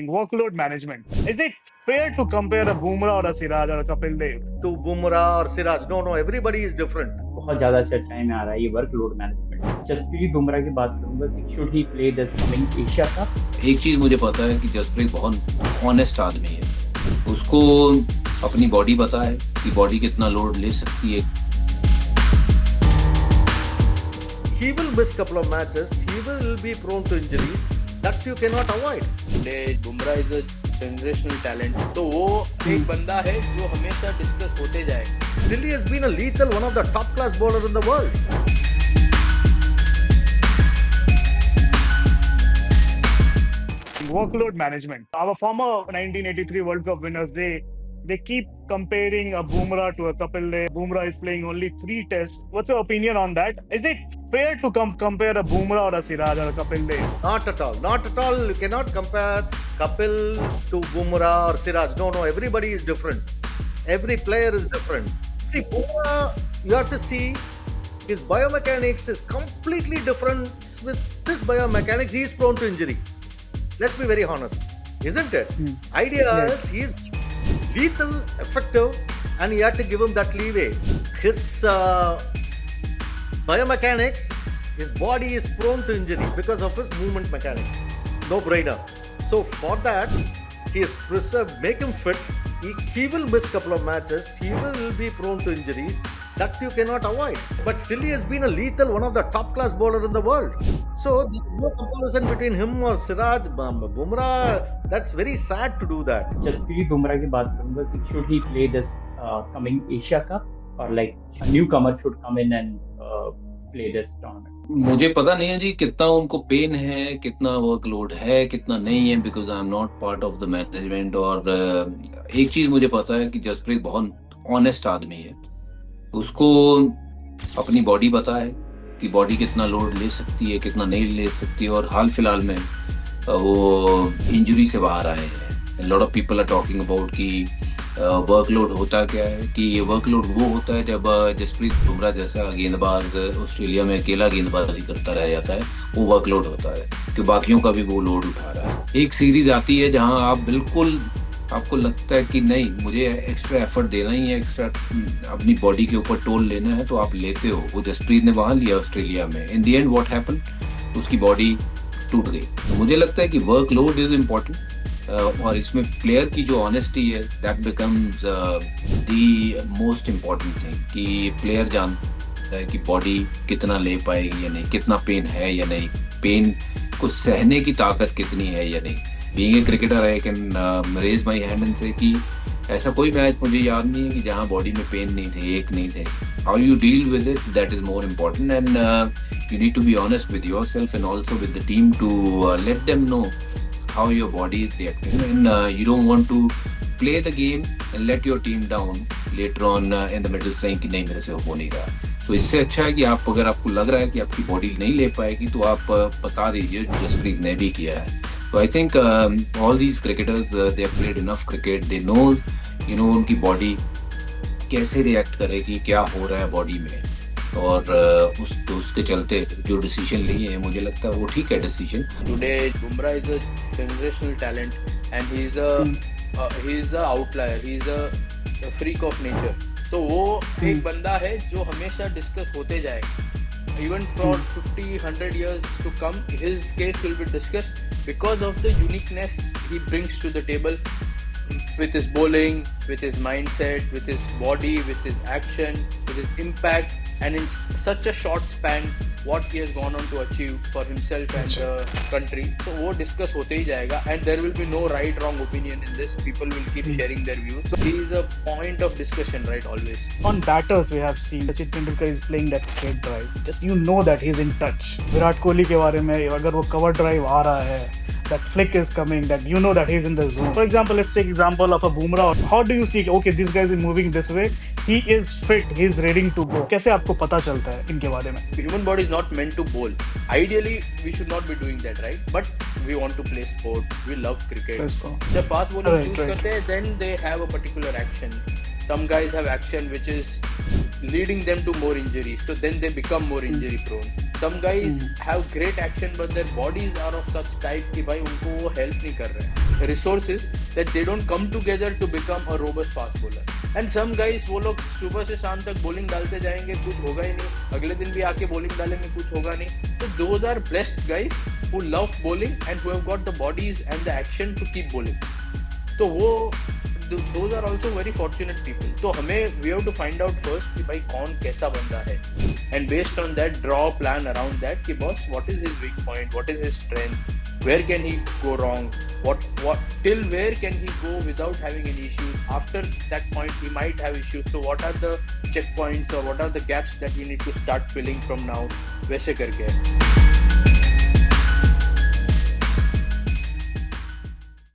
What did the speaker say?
Workload management. Is it fair to compare a Bumrah or a Siraj or a Kapil Dev? To Bumrah or Siraj. No, everybody is different. बहुत ज्यादा चर्चाएं में आ रहा है ये workload management. Jasprit Bumrah की बात करूंगा कि should he play this coming Asia cup. एक चीज मुझे पता है कि जसप्रीत बहुत ऑनेस्ट आदमी है, उसको अपनी बॉडी पता है कि बॉडी कितना लोड ले सकती है। He will miss couple of matches. He will be prone to injuries that you cannot avoid. Bumrah is a generational talent, तो वो एक बंदा है जो हमेशा डिस्कस होते जाए। Still he has been a lethal, one of the top class bowler in the world. Workload management. Our former 1983 World Cup winners, they keep comparing a Bumrah to a Kapil Dev. Bumrah is playing only 3 tests. What's your opinion on that? Is it fair to compare a Bumrah or a Siraj or a Kapil Dev? Not at all. Not at all. You cannot compare Kapil to Bumrah or Siraj. No, everybody is different. Every player is different. See, Bumrah, you have to see his biomechanics is completely different. With this biomechanics, he is prone to injury. Let's be very honest, isn't it? Idea is he is lethal, effective, and you have to give him that leeway. His biomechanics, his body is prone to injury because of his movement mechanics. No brainer. So for that, he is preserved, make him fit. He will miss couple of matches. He will be prone to injuries that you cannot avoid. But still he has been a lethal, one of the top class bowler in the world. So there is no comparison between him or Siraj. Bumrah, that's very sad to do that. Jasprit Bumrah की बात करूंगा कि should he play this coming Asia cup और like a newcomer should come in and play this tournament. मुझे पता नहीं है जी कितना उनको पेन है, कितना वर्कलोड है, कितना नहीं है, because I am not part of the management. और एक चीज मुझे पता है कि जसप्रीत बहुत ऑनेस्ट आदमी है, उसको अपनी बॉडी पता है कि बॉडी कितना लोड ले सकती है, कितना नहीं ले सकती है। और हाल फिलहाल में वो इंजरी से बाहर आए हैं। Lot of people are talking about कि वर्कलोड होता क्या है, कि ये वर्कलोड वो होता है जब जसप्रीत बुमराह जैसा गेंदबाज ऑस्ट्रेलिया में अकेला गेंदबाजी करता रह जाता है, वो वर्कलोड होता है कि बाकियों का भी वो लोड उठा रहा है। एक सीरीज आती है जहां आप बिल्कुल आपको लगता है कि नहीं, मुझे एक्स्ट्रा एफर्ट देना ही है, एक्स्ट्रा अपनी बॉडी के ऊपर टोल लेना है, तो आप लेते हो। वो जसप्रीत ने वहां लिया ऑस्ट्रेलिया में। In the end what happen, उसकी बॉडी टूट गई। तो मुझे लगता है कि वर्कलोड इज इम्पोर्टेंट, और इसमें प्लेयर की जो ऑनेस्टी है that becomes the most important thing, कि प्लेयर जानता है कि बॉडी कितना ले पाएगी या नहीं, कितना पेन है या नहीं, पेन को सहने की ताकत कितनी है या नहीं। Being a cricketer I can raise my hand and से कि ऐसा कोई मैच मुझे याद नहीं है कि जहाँ बॉडी में पेन नहीं थे, एक नहीं थे। How you deal with it, that is more important, and you need to be honest with yourself and also with the team to let them know how your body is reacting, and you don't want to play the game and let your team down later on in the middle saying कि नहीं मेरे से हो नहीं रहा। So इससे अच्छा है कि आप, अगर आपको लग रहा है कि आपकी बॉडी नहीं ले पाएगी, तो आप बता दीजिए। जसप्रीत ने भी किया है। So I think all these cricketers they have played enough cricket, they know उनकी बॉडी कैसे रिएक्ट करेगी, क्या हो रहा है बॉडी में, और उसके चलते जो डिसीजन लिए हैं, मुझे लगता है वो ठीक है decision. Today Bumrah is a generational talent and he is a outlier, he is a freak of nature. तो वो एक बंदा है जो हमेशा डिस्कस होते जाएगा। Even for 50-100 years to come, his case will be discussed because of the uniqueness he brings to the table with his bowling, with his mindset, with his body, with his action, with his impact, and in such a short span, what he has gone on to achieve for himself and the country. So वो discuss होते ही जाएगा, and there will be no right wrong opinion in this. People will keep sharing their views. So he is a point of discussion, right, always. On batters, we have seen Sachin Tendulkar is playing that straight drive. Just that he's in touch. Virat Kohli के बारे में अगर वो cover drive आ रहा है, that flick is coming, that that he's in the zone. For example, let's take example of a Bumrah. How do you see, okay, this guy is moving this way, he is fit, he is ready to go. कैसे आपको पता चलता है इनके बारे में? The human body is not meant to bowl. Ideally, we should not be doing that, right? But we want to play sport. We love cricket. जब fast bowler choose करते हैं, then they have a particular action. Some guys have action which is leading them to more injuries, so then they become more injury prone. Some guys have great action, but their bodies are of such type कि भाई उनको वो help नहीं कर रहे हैं. Resources that they don't come together to become a robust fast bowler. And some guys वो लोग सुबह से शाम तक bowling डालते जाएंगे, कुछ होगा ही नहीं. अगले दिन भी आके bowling डालेंगे, कुछ होगा नहीं. So those are blessed guys who love bowling and who have got the bodies and the action to keep bowling. तो वो those are also very fortunate people. तो हमें we have to find out first कि भाई कौन कैसा बंदा है, and based on that draw a plan around that कि boss what is his weak point, what is his strength, where can he go wrong, what till where can he go without having any issues. After that point he might have issues, so what are the checkpoints or what are the gaps that we need to start filling from now, वैसे करके.